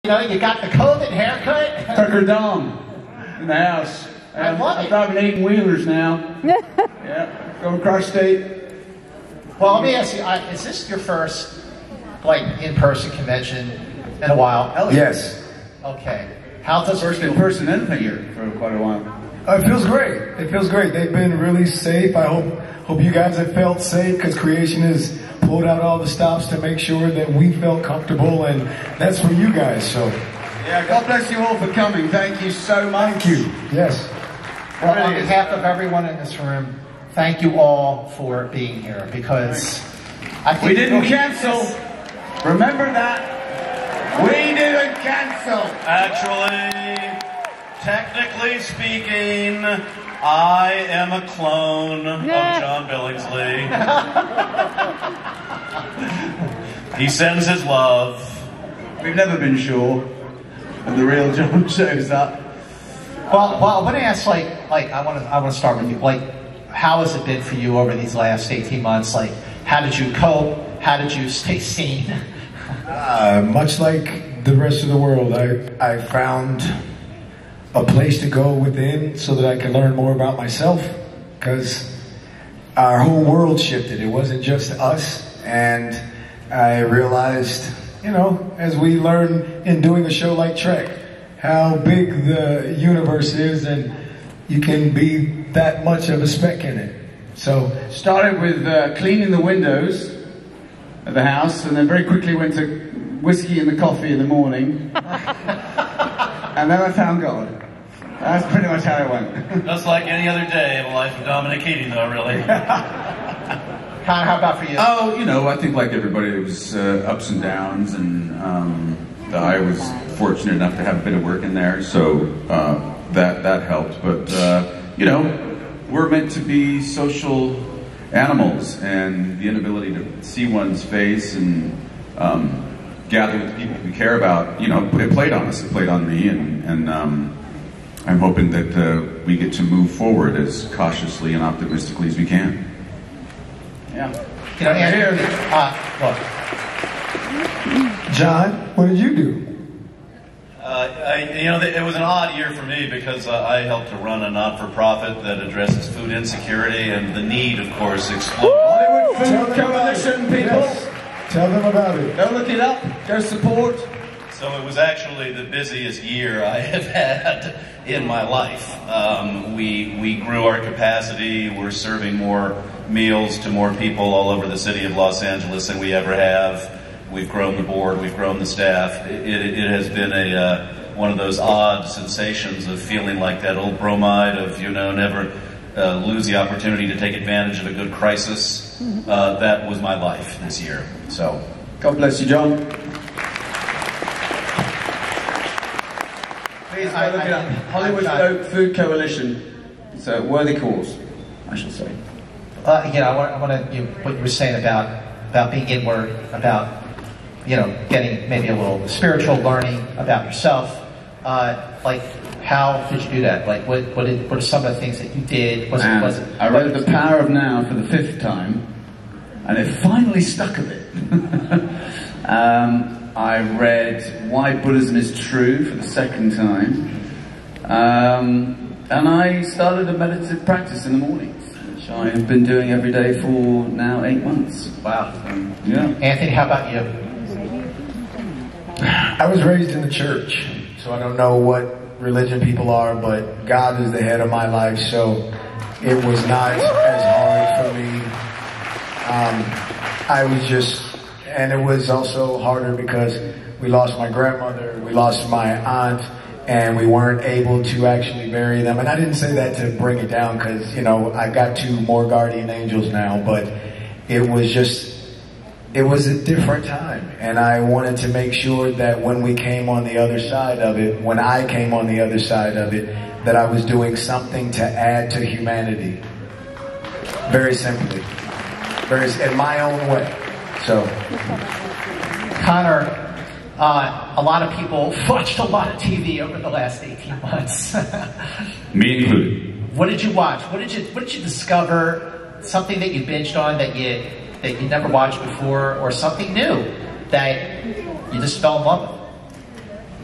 You know, you got the COVID haircut. Tucker Dom in the house. I love it. I'm driving 18-wheelers now. Yeah, going across state. Well, let me ask you, is this your first, like, in-person convention in a while? Yes. Okay. How does First in-person anything here for quite a while. It feels great. It feels great. They've been really safe. I hope you guys have felt safe, because Creation has pulled out all the stops to make sure that we felt comfortable, and that's for you guys. So, yeah, God bless you all for coming. Thank you so much. thank you. Yes. Well, on behalf of everyone in this room, thank you all for being here, because I think we didn't cancel. Remember that. We didn't cancel. Actually, technically speaking, I am a clone of John Billingsley. He sends his love. We've never been sure when the real John shows up. Well, I want to ask, like, I want to start with you. Like, how has it been for you over these last 18 months? Like, how did you cope? How did you stay sane? Much like the rest of the world, I found a place to go within so that I can learn more about myself, because our whole world shifted. It wasn't just us, and I realized, you know, as we learn in doing a show like Trek, how big the universe is, and you can be that much of a speck in it. So, started with cleaning the windows of the house, and then very quickly went to whiskey and the coffee in the morning. And then I found God. That's pretty much how it went. Just like any other day in the life of Dominic Keating, though, really. Connor, how about for you? Oh, you know, I think like everybody, it was ups and downs, and I was fortunate enough to have a bit of work in there, so that helped. But you know, we're meant to be social animals, and the inability to see one's face and gather with the people we care about, you know, it played on us. It played on me, and I'm hoping that we get to move forward as cautiously and optimistically as we can. Yeah. You know, and look. John, what did you do? You know, it was an odd year for me, because I helped to run a not-for-profit that addresses food insecurity, and the need, of course, exploded. Hollywood Food Coalition, people. Yes. Tell them about it. Go look it up. Go support. So it was actually the busiest year I have had in my life. We grew our capacity. We're serving more meals to more people all over the city of Los Angeles than we ever have. We've grown the board. We've grown the staff. It has been one of those odd sensations of feeling like that old bromide of, you know, never lose the opportunity to take advantage of a good crisis. That was my life this year. So, God bless you, John. Please go look it up. Hollywood Food Coalition. It's a worthy cause, I should say. You know, I want to, what you were saying about being inward, about, you know, getting maybe a little spiritual learning about yourself. Like, how did you do that? Like, what are some of the things that you did? I read The Power of Now for the 5th time, and it finally stuck a bit. I read Why Buddhism is True for the 2nd time, and I started a meditative practice in the mornings, which I have been doing every day for now 8 months. Wow. Yeah. Anthony, how about you? I was raised in the church, so I don't know what religion people are, but God is the head of my life, so it was not as hard for me. And it was also harder because we lost my grandmother, we lost my aunt, and we weren't able to actually bury them. And I didn't say that to bring it down, because, you know, I got 2 more guardian angels now, but it was a different time. And I wanted to make sure that when we came on the other side of it, when I came on the other side of it, that I was doing something to add to humanity. Very simply. In my own way. So, Connor, a lot of people watched a lot of TV over the last 18 months. Me included. What did you watch? What did you discover? Something that you binged on that you never watched before, or something new that you just fell in love with?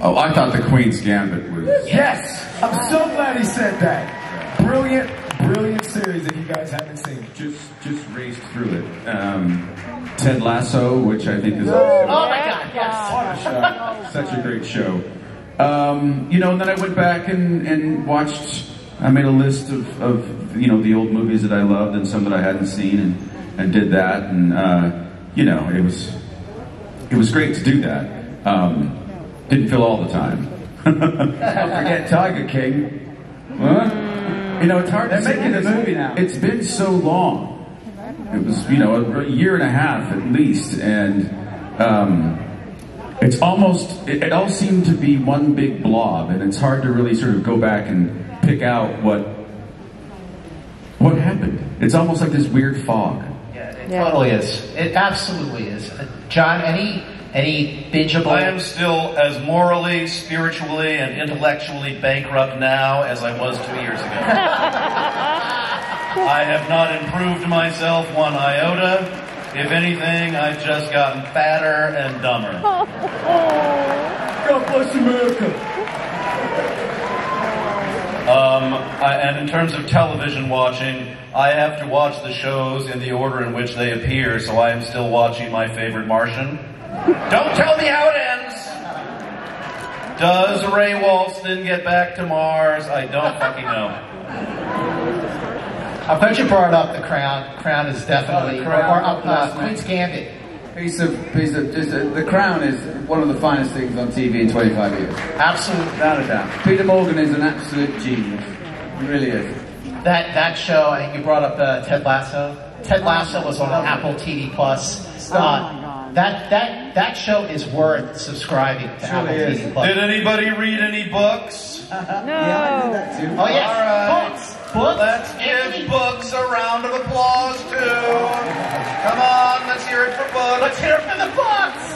Oh, I thought The Queen's Gambit was... Yes! I'm so glad he said that. Brilliant, brilliant series that you guys haven't seen. Just raced through it. Ted Lasso, which I think is also... Oh my God, yes! Such a great show. You know, and then I went back and watched... I made a list of you know, the old movies that I loved and some that I hadn't seen and did that. And, you know, it was great to do that. Didn't feel all the time. Don't forget Tiger King. What? You know, it's hard to say. They're making a movie now. It's been so long. It was, you know, a year and a half at least, and it's almost, it all seemed to be one big blob, and it's hard to really sort of go back and pick out what happened. It's almost like this weird fog. Yeah, it totally is. It absolutely is. John, any bingeable? I am still as morally, spiritually, and intellectually bankrupt now as I was 2 years ago. I have not improved myself one iota. If anything, I've just gotten fatter and dumber. God bless America. And in terms of television watching, I have to watch the shows in the order in which they appear, so I am still watching My Favorite Martian. Don't tell me how it ends! Does Ray Walston get back to Mars? I don't fucking know. I'm glad you brought up The Crown. Crown is definitely... The Crown. Queen's Gambit. The Crown is one of the finest things on TV in 25 years. Absolutely. Without a doubt. Peter Morgan is an absolute genius. He really is. That show, I think you brought up Ted Lasso. Ted Lasso was on Apple TV Plus. That show is worth subscribing to Apple TV Plus. Did anybody read any books? No. Yeah, I did that too. Oh yes, All right. books. Let's give books a round of applause too. Come on, let's hear it for books. Let's hear it for the books.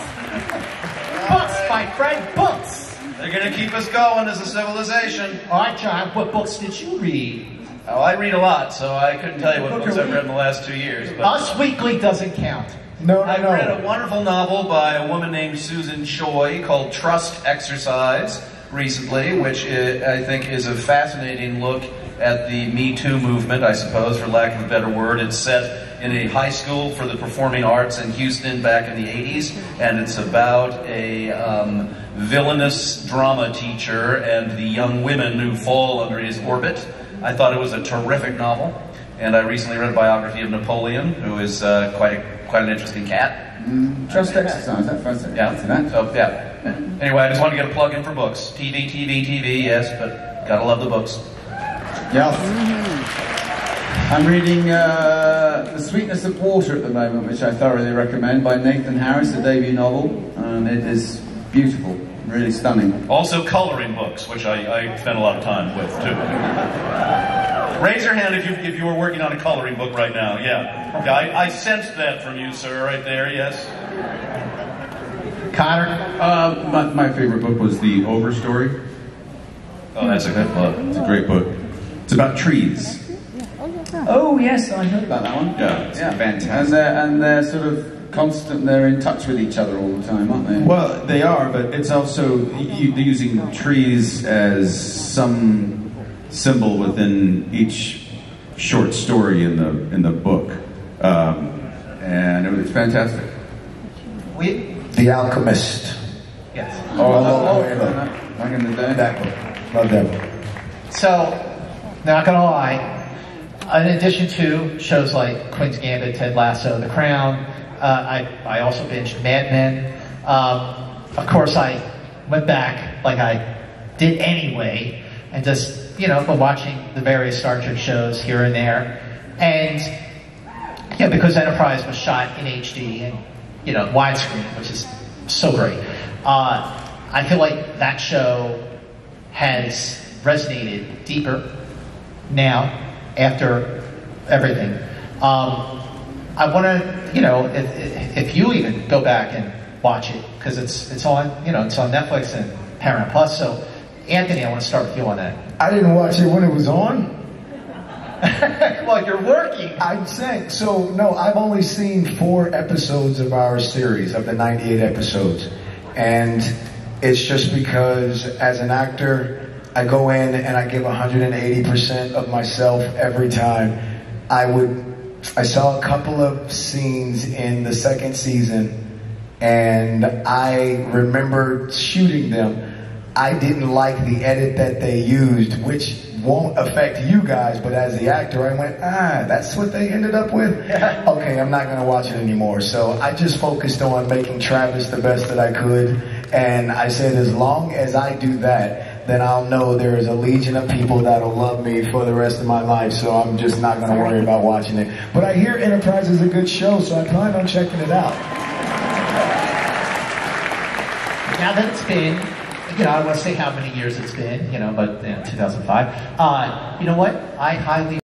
Books, my friend, books. They're gonna keep us going as a civilization. All right, John, what books did you read? Oh, I read a lot, so I couldn't tell you what books I've read in the last 2 years. But Us Weekly doesn't count. No. I've read a wonderful novel by a woman named Susan Choi called Trust Exercise recently, which I think is a fascinating look at the Me Too movement, I suppose, for lack of a better word. It's set in a high school for the performing arts in Houston back in the 80s, and it's about a villainous drama teacher and the young women who fall under his orbit. I thought it was a terrific novel, and I recently read a biography of Napoleon, who is quite an interesting cat. Trust Exercise, that first thing. Yeah. So yeah. Anyway, I just want to get a plug in for books. TV, yes, but gotta love the books. Yes. I'm reading The Sweetness of Water at the moment, which I thoroughly recommend, by Nathan Harris, a debut novel, and it is beautiful, really stunning. Also coloring books, which I spend a lot of time with too. Raise your hand if you were working on a coloring book right now. Yeah, I sensed that from you, sir, right there. Yes. Connor? My favorite book was The Overstory. Oh, that's a good book. It's a great book. It's about trees. Oh yes, I heard about that one. Yeah, it's fantastic. And they're sort of constant, they're in touch with each other all the time, aren't they? Well, they are, but it's also using trees as some symbol within each short story in the book, and it's fantastic. The Alchemist. Yes. Back in the day. That book. Love that book. So, not gonna lie, in addition to shows like Queen's Gambit, Ted Lasso, The Crown, I also binged Mad Men. Of course, I went back like I did anyway, and just been watching the various Star Trek shows here and there, and because Enterprise was shot in HD and widescreen, which is so great. I feel like that show has resonated deeper now after everything. I want to, if you even go back and watch it, because it's on Netflix and Paramount Plus. So, Anthony, I want to start with you on that. I didn't watch it when it was on. Well, you're working. I'm saying, so no, I've only seen 4 episodes of our series, of the 98 episodes. And It's just because as an actor, I go in and I give 180% of myself every time. I saw a couple of scenes in the second season, and I remember shooting them. I didn't like the edit that they used, which won't affect you guys, but as the actor, I went, that's what they ended up with? Okay, I'm not gonna watch it anymore. So I just focused on making Travis the best that I could, and I said, as long as I do that, then I'll know there is a legion of people that'll love me for the rest of my life, so I'm just not gonna worry about watching it. But I hear Enterprise is a good show, so I plan on checking it out. Now that it's been, I don't want to say how many years it's been, but 2005. You know what? I highly